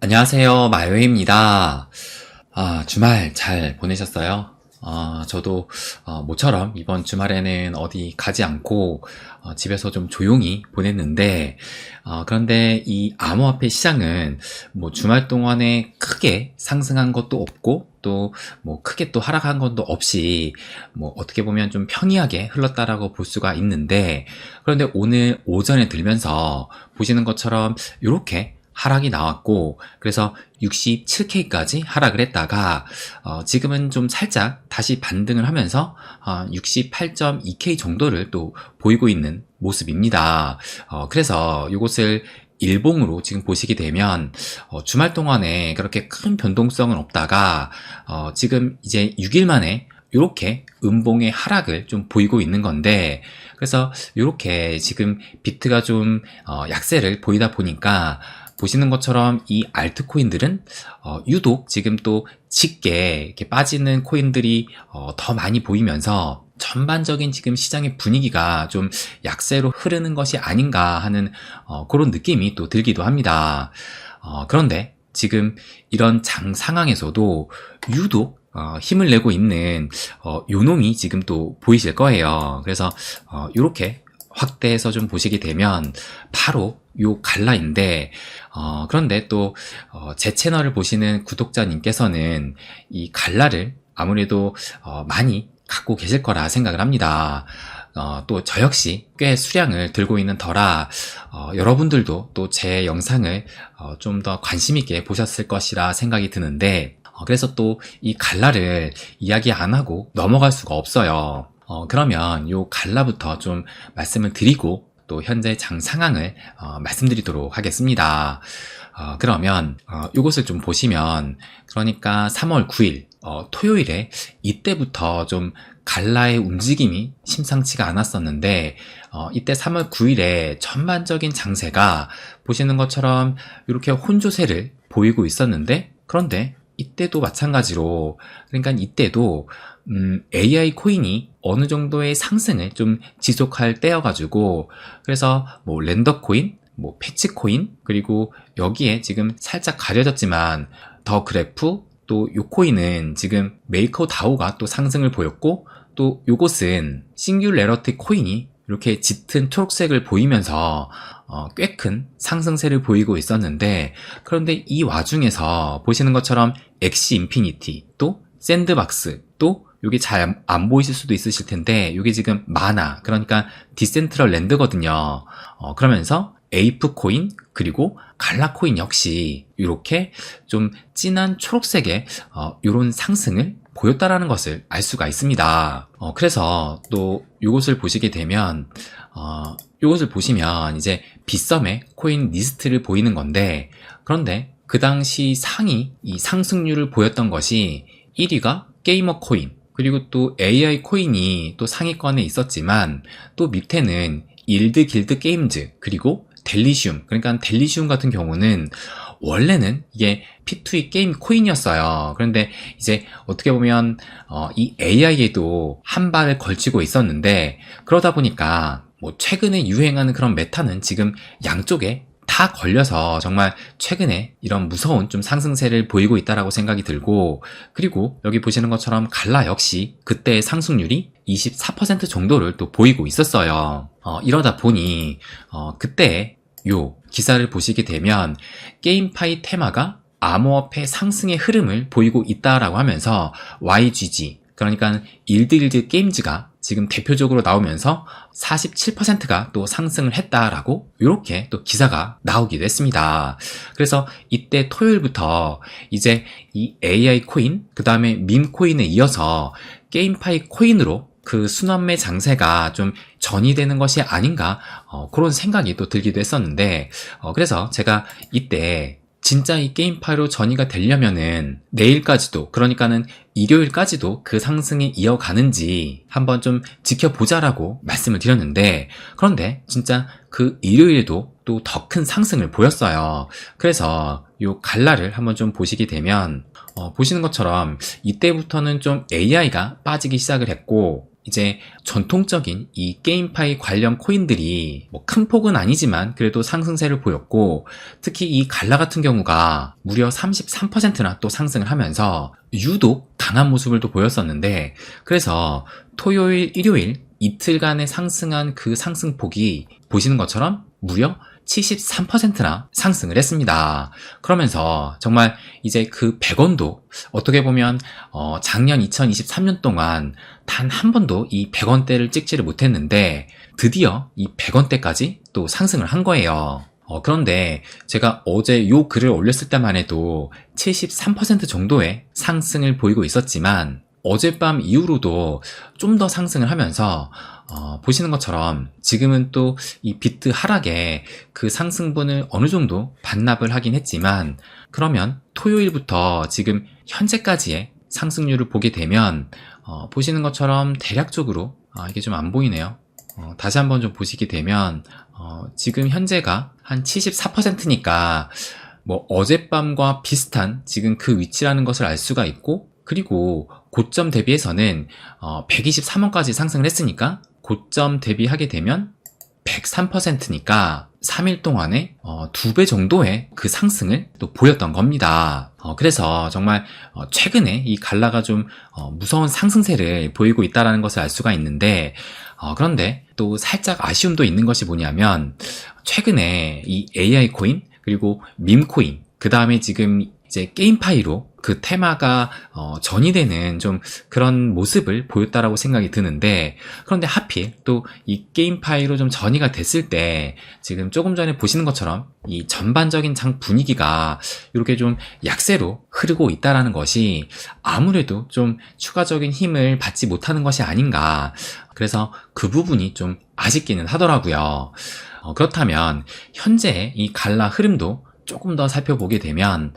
안녕하세요. 마요입니다. 주말 잘 보내셨어요? 저도 모처럼 이번 주말에는 어디 가지 않고 집에서 좀 조용히 보냈는데, 그런데 이 암호화폐 시장은 뭐 주말 동안에 크게 상승한 것도 없고 또 뭐 크게 또 하락한 것도 없이 뭐 어떻게 보면 좀 평이하게 흘렀다라고 볼 수가 있는데, 그런데 오늘 오전에 들면서 보시는 것처럼 이렇게 하락이 나왔고, 그래서 67K까지 하락을 했다가 지금은 좀 살짝 다시 반등을 하면서 68.2K 정도를 또 보이고 있는 모습입니다. 그래서 이것을 일봉으로 지금 보시게 되면 주말 동안에 그렇게 큰 변동성은 없다가 지금 이제 6일 만에 이렇게 음봉의 하락을 좀 보이고 있는 건데, 그래서 이렇게 지금 비트가 좀 약세를 보이다 보니까 보시는 것처럼 이 알트코인들은 유독 지금 또 짙게 이렇게 빠지는 코인들이 더 많이 보이면서 전반적인 지금 시장의 분위기가 좀 약세로 흐르는 것이 아닌가 하는 그런 느낌이 또 들기도 합니다. 그런데 지금 이런 장 상황에서도 유독 힘을 내고 있는 요놈이 지금 또 보이실 거예요. 그래서 이렇게 확대해서 좀 보시게 되면 바로 요 갈라인데, 그런데 또 제 채널을 보시는 구독자님께서는 이 갈라를 아무래도 많이 갖고 계실 거라 생각을 합니다. 또 저 역시 꽤 수량을 들고 있는 터라 여러분들도 또 제 영상을 좀 더 관심 있게 보셨을 것이라 생각이 드는데, 그래서 또 이 갈라를 이야기 안 하고 넘어갈 수가 없어요. 그러면 요 갈라부터 좀 말씀을 드리고 또 현재 장 상황을 말씀드리도록 하겠습니다. 그러면 요것을 좀 보시면, 그러니까 3월 9일 토요일에 이때부터 좀 갈라의 움직임이 심상치가 않았었는데, 이때 3월 9일에 전반적인 장세가 보시는 것처럼 이렇게 혼조세를 보이고 있었는데, 그런데 이때도 마찬가지로, 그러니까 이때도 AI 코인이 어느 정도의 상승을 좀 지속할 때여가지고, 그래서 뭐 랜더 코인, 뭐 패치 코인, 그리고 여기에 지금 살짝 가려졌지만 더 그래프, 또 요 코인은 지금 메이커 다오가 또 상승을 보였고, 또 요것은 싱귤레러티 코인이 이렇게 짙은 초록색을 보이면서 꽤 큰 상승세를 보이고 있었는데, 그런데 이 와중에서 보시는 것처럼 엑시 인피니티, 또 샌드박스, 또 이게 잘 안 보이실 수도 있으실 텐데, 이게 지금 마나, 그러니까 디센트럴 랜드거든요. 그러면서 에이프 코인, 그리고 갈라 코인 역시 이렇게 좀 진한 초록색의 이런 상승을 보였다라는 것을 알 수가 있습니다. 그래서 또 이것을 보시게 되면, 이것을 보시면 이제 빗썸의 코인 리스트를 보이는 건데, 그런데 그 당시 상위 이 상승률을 보였던 것이 1위가 게이머 코인, 그리고 또 AI 코인이 또 상위권에 있었지만, 또 밑에는 일드 길드 게임즈, 그리고 델리시움, 그러니까 델리시움 같은 경우는 원래는 이게 P2E 게임 코인이었어요. 그런데 이제 어떻게 보면 이 AI에도 한 발을 걸치고 있었는데, 그러다 보니까 뭐 최근에 유행하는 그런 메타는 지금 양쪽에 다 걸려서 정말 최근에 이런 무서운 좀 상승세를 보이고 있다라고 생각이 들고, 그리고 여기 보시는 것처럼 갈라 역시 그때의 상승률이 24% 정도를 또 보이고 있었어요. 이러다 보니 그때 요 기사를 보시게 되면 게임파이 테마가 암호화폐 상승의 흐름을 보이고 있다라고 하면서 YGG, 그러니까 일드일드 게임즈가 지금 대표적으로 나오면서 47%가 또 상승을 했다라고 이렇게 또 기사가 나오기도 했습니다. 그래서 이때 토요일부터 이제 이 AI 코인, 그 다음에 밈 코인에 이어서 게임파이 코인으로 그 순환매 장세가 좀 전이되는 것이 아닌가, 그런 생각이 또 들기도 했었는데, 그래서 제가 이때 진짜 이 게임파이로 전이가 되려면은 내일까지도, 그러니까는 일요일까지도 그 상승이 이어가는지 한번 좀 지켜보자라고 말씀을 드렸는데, 그런데 진짜 그 일요일에도 또 더 큰 상승을 보였어요. 그래서 요 갈라를 한번 좀 보시게 되면 보시는 것처럼 이때부터는 좀 AI가 빠지기 시작을 했고, 이제 전통적인 이 게임파이 관련 코인들이 뭐 큰 폭은 아니지만 그래도 상승세를 보였고, 특히 이 갈라 같은 경우가 무려 33%나 또 상승을 하면서 유독 강한 모습을 또 보였었는데, 그래서 토요일, 일요일 이틀간의 상승한 그 상승폭이 보시는 것처럼 무려 73%나 상승을 했습니다. 그러면서 정말 이제 그 100원도 어떻게 보면 작년 2023년 동안 단 한 번도 이 100원대를 찍지를 못했는데 드디어 이 100원대까지 또 상승을 한 거예요. 그런데 제가 어제 요 글을 올렸을 때만 해도 73% 정도의 상승을 보이고 있었지만 어젯밤 이후로도 좀 더 상승을 하면서 보시는 것처럼 지금은 또 이 비트 하락에 그 상승분을 어느 정도 반납을 하긴 했지만, 그러면 토요일부터 지금 현재까지의 상승률을 보게 되면 보시는 것처럼 대략적으로 이게 좀 안 보이네요. 다시 한번 좀 보시게 되면 지금 현재가 한 74%니까 뭐 어젯밤과 비슷한 지금 그 위치라는 것을 알 수가 있고, 그리고 고점 대비해서는 123원까지 상승을 했으니까 고점 대비하게 되면 103%니까 3일 동안에 2배 정도의 그 상승을 또 보였던 겁니다. 그래서 정말 최근에 이 갈라가 좀 무서운 상승세를 보이고 있다는 것을 알 수가 있는데, 그런데 또 살짝 아쉬움도 있는 것이 뭐냐면, 최근에 이 AI 코인 그리고 밈 코인, 그 다음에 지금 이제 게임파이로 그 테마가 전이되는 좀 그런 모습을 보였다라고 생각이 드는데, 그런데 하필 또 이 게임파이로 좀 전이가 됐을 때 지금 조금 전에 보시는 것처럼 이 전반적인 장 분위기가 이렇게 좀 약세로 흐르고 있다라는 것이 아무래도 좀 추가적인 힘을 받지 못하는 것이 아닌가, 그래서 그 부분이 좀 아쉽기는 하더라고요. 그렇다면 현재 이 갈라 흐름도 조금 더 살펴보게 되면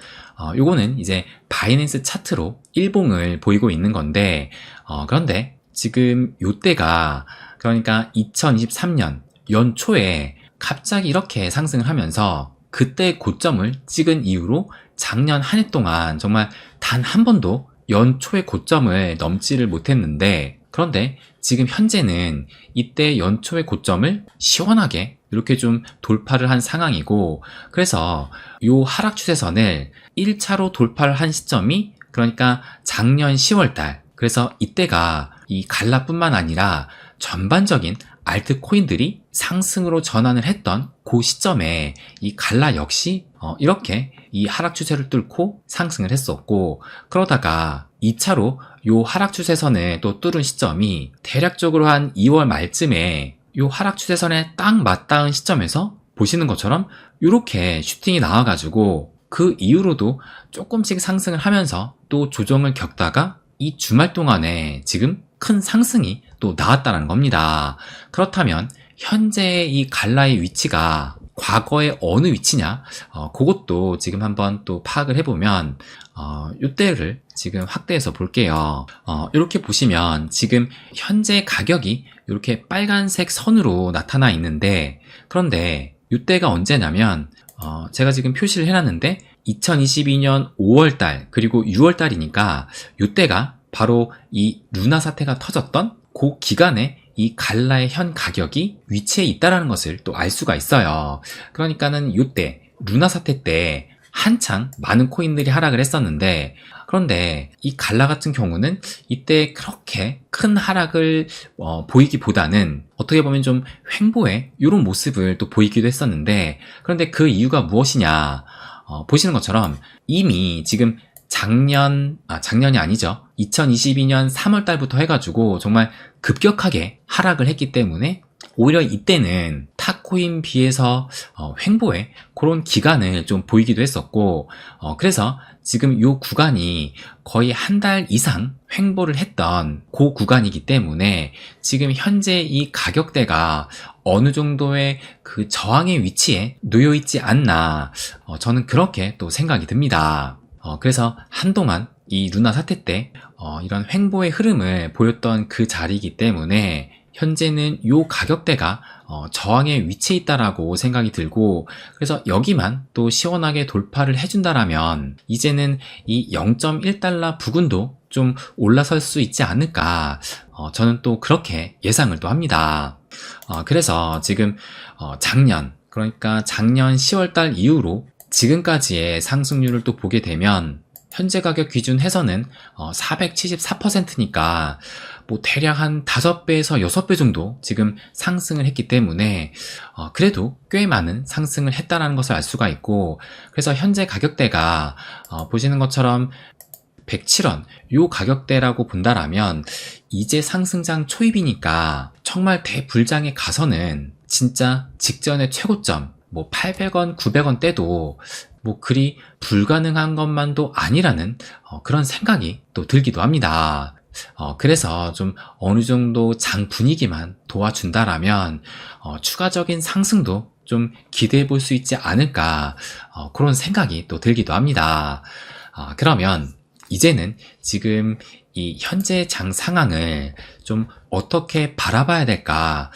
요거는 이제 바이낸스 차트로 일봉을 보이고 있는 건데, 그런데 지금 요때가 그러니까 2023년 연초에 갑자기 이렇게 상승을 하면서 그때 고점을 찍은 이후로 작년 한 해 동안 정말 단 한 번도 연초의 고점을 넘지를 못했는데, 그런데 지금 현재는 이때 연초의 고점을 시원하게 이렇게 좀 돌파를 한 상황이고, 그래서 요 하락 추세선을 1차로 돌파를 한 시점이 그러니까 작년 10월달, 그래서 이때가 이 갈라뿐만 아니라 전반적인 알트코인들이 상승으로 전환을 했던 그 시점에 이 갈라 역시 이렇게 이 하락 추세를 뚫고 상승을 했었고, 그러다가 2차로 요 하락 추세선을 또 뚫은 시점이 대략적으로 한 2월 말쯤에 요 하락 추세선에 딱 맞닿은 시점에서 보시는 것처럼 이렇게 슈팅이 나와가지고 그 이후로도 조금씩 상승을 하면서 또 조정을 겪다가 이 주말 동안에 지금 큰 상승이 또 나왔다는 겁니다. 그렇다면 현재 이 갈라의 위치가 과거의 어느 위치냐, 그것도 지금 한번 또 파악을 해보면 이때를 지금 확대해서 볼게요. 이렇게 보시면 지금 현재 가격이 이렇게 빨간색 선으로 나타나 있는데, 그런데 이때가 언제냐면 제가 지금 표시를 해놨는데 2022년 5월달 그리고 6월달이니까 이때가 바로 이 루나 사태가 터졌던 그 기간에 이 갈라의 현 가격이 위치해 있다는 것을 또 알 수가 있어요. 그러니까는 이때 루나 사태 때 한창 많은 코인들이 하락을 했었는데, 그런데 이 갈라 같은 경우는 이때 그렇게 큰 하락을 보이기보다는 어떻게 보면 좀 횡보의 이런 모습을 또 보이기도 했었는데, 그런데 그 이유가 무엇이냐, 보시는 것처럼 이미 지금 작년이 아니죠. 2022년 3월 달부터 해가지고 정말 급격하게 하락을 했기 때문에 오히려 이때는 타코인 비해서 횡보의 그런 기간을 좀 보이기도 했었고, 그래서 지금 이 구간이 거의 한 달 이상 횡보를 했던 그 구간이기 때문에 지금 현재 이 가격대가 어느 정도의 그 저항의 위치에 놓여 있지 않나, 저는 그렇게 또 생각이 듭니다. 그래서 한동안 이 루나 사태 때 이런 횡보의 흐름을 보였던 그 자리이기 때문에 현재는 이 가격대가 저항의 위치에 있다라고 생각이 들고, 그래서 여기만 또 시원하게 돌파를 해준다라면 이제는 이 0.1달러 부근도 좀 올라설 수 있지 않을까, 저는 또 그렇게 예상을 또 합니다. 그래서 지금 작년, 그러니까 작년 10월달 이후로 지금까지의 상승률을 또 보게 되면 현재 가격 기준 해서는 474%니까 뭐 대략 한 5배에서 6배 정도 지금 상승을 했기 때문에 그래도 꽤 많은 상승을 했다는 것을 알 수가 있고, 그래서 현재 가격대가 보시는 것처럼 107원 요 가격대라고 본다라면 이제 상승장 초입이니까 정말 대불장에 가서는 진짜 직전의 최고점 뭐 800원, 900원 때도 뭐 그리 불가능한 것만도 아니라는 그런 생각이 또 들기도 합니다. 그래서 좀 어느 정도 장 분위기만 도와준다라면 추가적인 상승도 좀 기대해 볼 수 있지 않을까, 그런 생각이 또 들기도 합니다. 그러면 이제는 지금 이 현재 장 상황을 좀 어떻게 바라봐야 될까,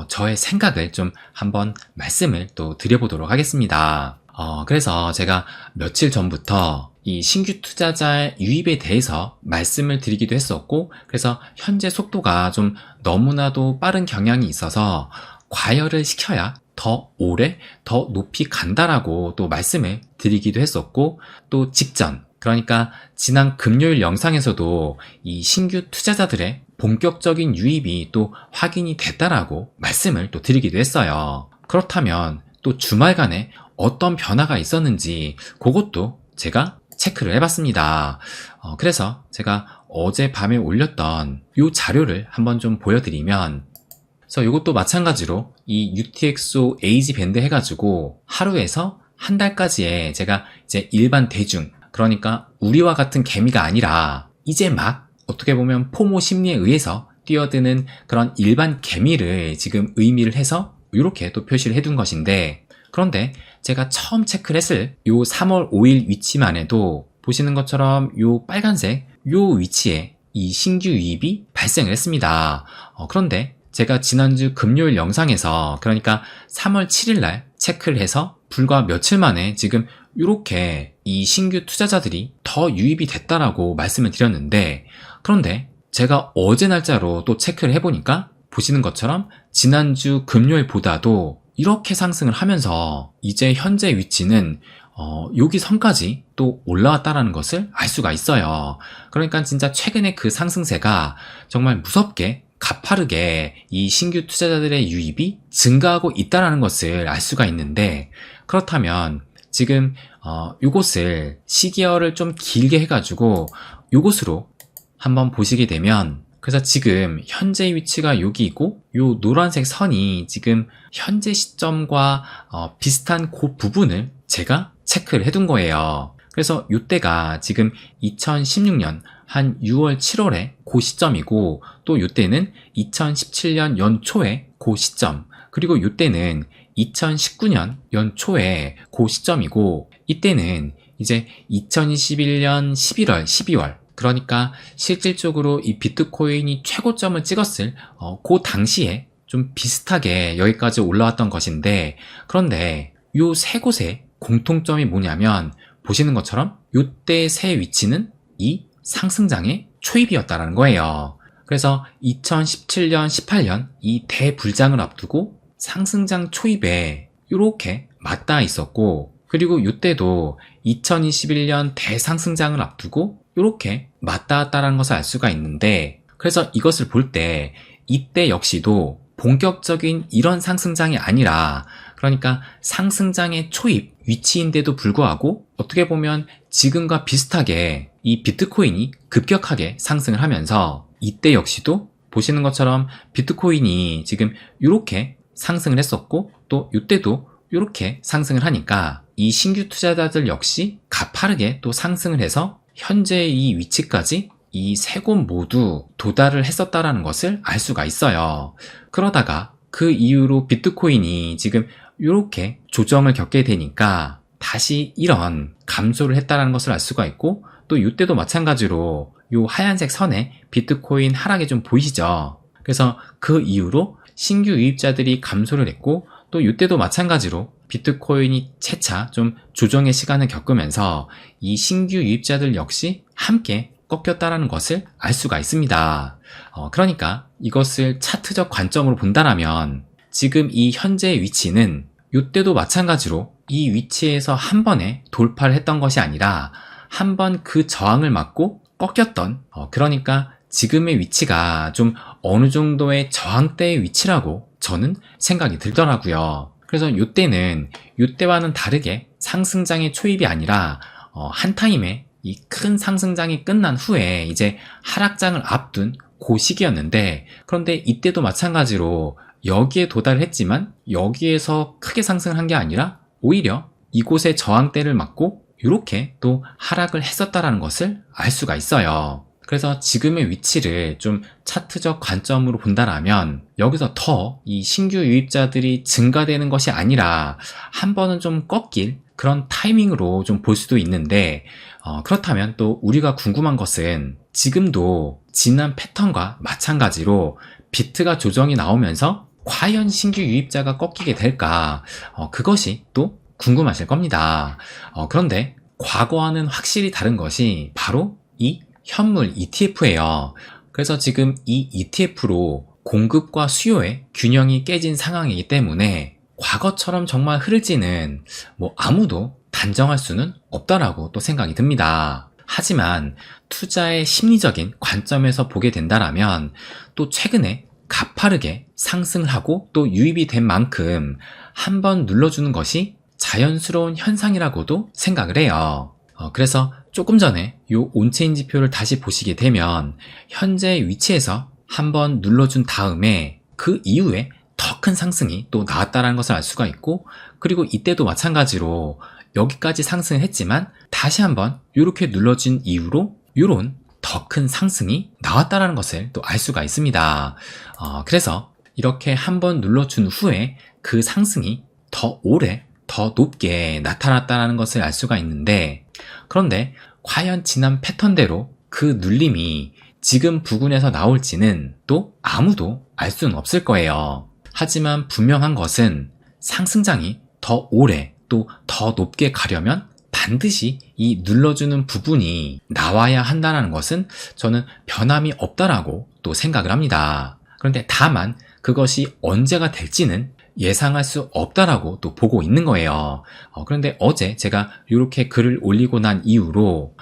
저의 생각을 좀 한번 말씀을 또 드려보도록 하겠습니다. 그래서 제가 며칠 전부터 이 신규 투자자 유입에 대해서 말씀을 드리기도 했었고, 그래서 현재 속도가 좀 너무나도 빠른 경향이 있어서 과열을 시켜야 더 오래, 더 높이 간다라고 또 말씀을 드리기도 했었고, 또 직전, 그러니까 지난 금요일 영상에서도 이 신규 투자자들의 본격적인 유입이 또 확인이 됐다라고 말씀을 또 드리기도 했어요. 그렇다면 또 주말간에 어떤 변화가 있었는지 그것도 제가 체크를 해봤습니다. 그래서 제가 어젯밤에 올렸던 이 자료를 한번 좀 보여드리면, 그래서 이것도 마찬가지로 이 UTXO 에이지 밴드 해가지고 하루에서 한 달까지의 제가 이제 일반 대중, 그러니까 우리와 같은 개미가 아니라 이제 막 어떻게 보면 포모 심리에 의해서 뛰어드는 그런 일반 개미를 지금 의미를 해서 이렇게 또 표시를 해둔 것인데, 그런데 제가 처음 체크를 했을 요 3월 5일 위치만 해도 보시는 것처럼 요 빨간색 요 위치에 이 신규 유입이 발생을 했습니다. 그런데 제가 지난주 금요일 영상에서, 그러니까 3월 7일 날 체크를 해서 불과 며칠 만에 지금 이렇게 이 신규 투자자들이 더 유입이 됐다라고 말씀을 드렸는데, 그런데 제가 어제 날짜로 또 체크를 해보니까 보시는 것처럼 지난주 금요일보다도 이렇게 상승을 하면서 이제 현재 위치는 여기 선까지 또 올라왔다라는 것을 알 수가 있어요. 그러니까 진짜 최근에 그 상승세가 정말 무섭게 가파르게 이 신규 투자자들의 유입이 증가하고 있다는 것을 알 수가 있는데, 그렇다면 지금 요것을 시기열을 좀 길게 해가지고 요것으로 한번 보시게 되면, 그래서 지금 현재 위치가 여기이고 요 노란색 선이 지금 현재 시점과 비슷한 그 부분을 제가 체크를 해둔 거예요. 그래서 요때가 지금 2016년 한 6월 7월에 그 시점이고, 또 요때는 2017년 연초에 그 시점, 그리고 요때는 2019년 연초에 그 시점이고, 이때는 이제 2021년 11월, 12월, 그러니까 실질적으로 이 비트코인이 최고점을 찍었을 그 당시에 좀 비슷하게 여기까지 올라왔던 것인데, 그런데 요 세 곳의 공통점이 뭐냐면 보시는 것처럼 요때 세 위치는 이 상승장의 초입이었다는 거예요. 그래서 2017년, 18년 이 대불장을 앞두고 상승장 초입에 이렇게 맞닿아 있었고, 그리고 이때도 2021년 대상승장을 앞두고 이렇게 맞닿았다는 것을 알 수가 있는데, 그래서 이것을 볼 때 이때 역시도 본격적인 이런 상승장이 아니라, 그러니까 상승장의 초입 위치인데도 불구하고 어떻게 보면 지금과 비슷하게 이 비트코인이 급격하게 상승을 하면서, 이때 역시도 보시는 것처럼 비트코인이 지금 이렇게 상승을 했었고, 또 이때도 이렇게 상승을 하니까 이 신규 투자자들 역시 가파르게 또 상승을 해서 현재 이 위치까지 이 세 곳 모두 도달을 했었다라는 것을 알 수가 있어요. 그러다가 그 이후로 비트코인이 지금 이렇게 조정을 겪게 되니까 다시 이런 감소를 했다라는 것을 알 수가 있고, 또 이때도 마찬가지로 이 하얀색 선에 비트코인 하락이 좀 보이시죠? 그래서 그 이후로 신규 유입자들이 감소를 했고, 또 이때도 마찬가지로 비트코인이 채차 좀 조정의 시간을 겪으면서 이 신규 유입자들 역시 함께 꺾였다라는 것을 알 수가 있습니다. 그러니까 이것을 차트적 관점으로 본다라면 지금 이 현재의 위치는 이때도 마찬가지로 이 위치에서 한 번에 돌파를 했던 것이 아니라 한 번 그 저항을 맞고 꺾였던, 그러니까 지금의 위치가 좀 어느 정도의 저항대의 위치라고 저는 생각이 들더라고요. 그래서 이때는 이때와는 다르게 상승장의 초입이 아니라 한 타임에 이 큰 상승장이 끝난 후에 이제 하락장을 앞둔 그 시기였는데, 그런데 이때도 마찬가지로 여기에 도달을 했지만 여기에서 크게 상승을 한 게 아니라 오히려 이곳의 저항대를 맞고 이렇게 또 하락을 했었다라는 것을 알 수가 있어요. 그래서 지금의 위치를 좀 차트적 관점으로 본다라면 여기서 더 이 신규 유입자들이 증가되는 것이 아니라 한 번은 좀 꺾일 그런 타이밍으로 좀 볼 수도 있는데, 그렇다면 또 우리가 궁금한 것은 지금도 지난 패턴과 마찬가지로 비트가 조정이 나오면서 과연 신규 유입자가 꺾이게 될까, 그것이 또 궁금하실 겁니다. 그런데 과거와는 확실히 다른 것이 바로 이 현물 ETF예요. 그래서 지금 이 ETF로 공급과 수요의 균형이 깨진 상황이기 때문에 과거처럼 정말 흐를지는 아무도 단정할 수는 없다라고 또 생각이 듭니다. 하지만 투자의 심리적인 관점에서 보게 된다라면 또 최근에 가파르게 상승을 하고 또 유입이 된 만큼 한번 눌러주는 것이 자연스러운 현상이라고도 생각을 해요. 그래서 조금 전에 이 온체인 지표를 다시 보시게 되면 현재 위치에서 한번 눌러준 다음에 그 이후에 더 큰 상승이 또 나왔다는 것을 알 수가 있고, 그리고 이때도 마찬가지로 여기까지 상승을 했지만 다시 한번 이렇게 눌러준 이후로 이런 더 큰 상승이 나왔다는 것을 또 알 수가 있습니다. 그래서 이렇게 한번 눌러준 후에 그 상승이 더 오래 더 높게 나타났다는 것을 알 수가 있는데, 그런데 과연 지난 패턴대로 그 눌림이 지금 부근에서 나올지는 또 아무도 알 수는 없을 거예요. 하지만 분명한 것은 상승장이 더 오래 또 더 높게 가려면 반드시 이 눌러주는 부분이 나와야 한다는 것은 저는 변함이 없다라고 또 생각을 합니다. 그런데 다만 그것이 언제가 될지는 예상할 수 없다라고 또 보고 있는 거예요. 그런데 어제 제가 이렇게 글을 올리고 난 이후로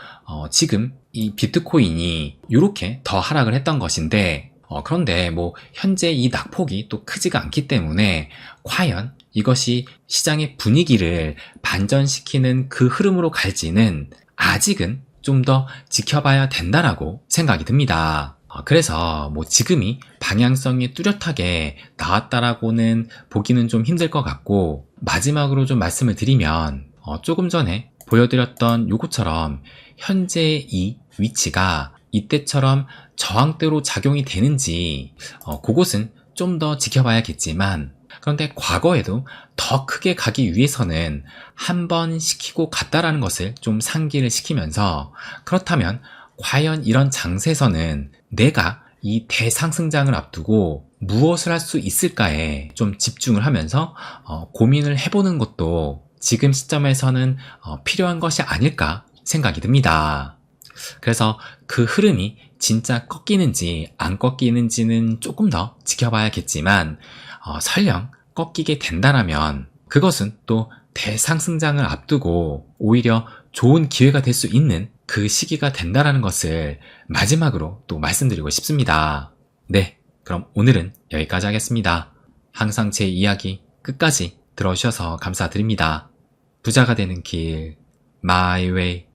지금 이 비트코인이 이렇게 더 하락을 했던 것인데, 그런데 현재 이 낙폭이 또 크지가 않기 때문에 과연 이것이 시장의 분위기를 반전시키는 그 흐름으로 갈지는 아직은 좀 더 지켜봐야 된다라고 생각이 듭니다. 그래서 지금이 방향성이 뚜렷하게 나왔다라고는 보기는 좀 힘들 것 같고, 마지막으로 좀 말씀을 드리면 조금 전에 보여드렸던 요것처럼 현재의 이 위치가 이때처럼 저항대로 작용이 되는지 그것은 좀 더 지켜봐야겠지만, 그런데 과거에도 더 크게 가기 위해서는 한 번 시키고 갔다라는 것을 좀 상기를 시키면서, 그렇다면 과연 이런 장세에서는 내가 이 대상승장을 앞두고 무엇을 할 수 있을까에 좀 집중을 하면서 고민을 해보는 것도 지금 시점에서는 필요한 것이 아닐까 생각이 듭니다. 그래서 그 흐름이 진짜 꺾이는지 안 꺾이는지는 조금 더 지켜봐야겠지만, 설령 꺾이게 된다라면 그것은 또 대상승장을 앞두고 오히려 좋은 기회가 될 수 있는 그 시기가 된다라는 것을 마지막으로 또 말씀드리고 싶습니다. 네, 그럼 오늘은 여기까지 하겠습니다. 항상 제 이야기 끝까지 들어주셔서 감사드립니다. 부자가 되는 길, My Way.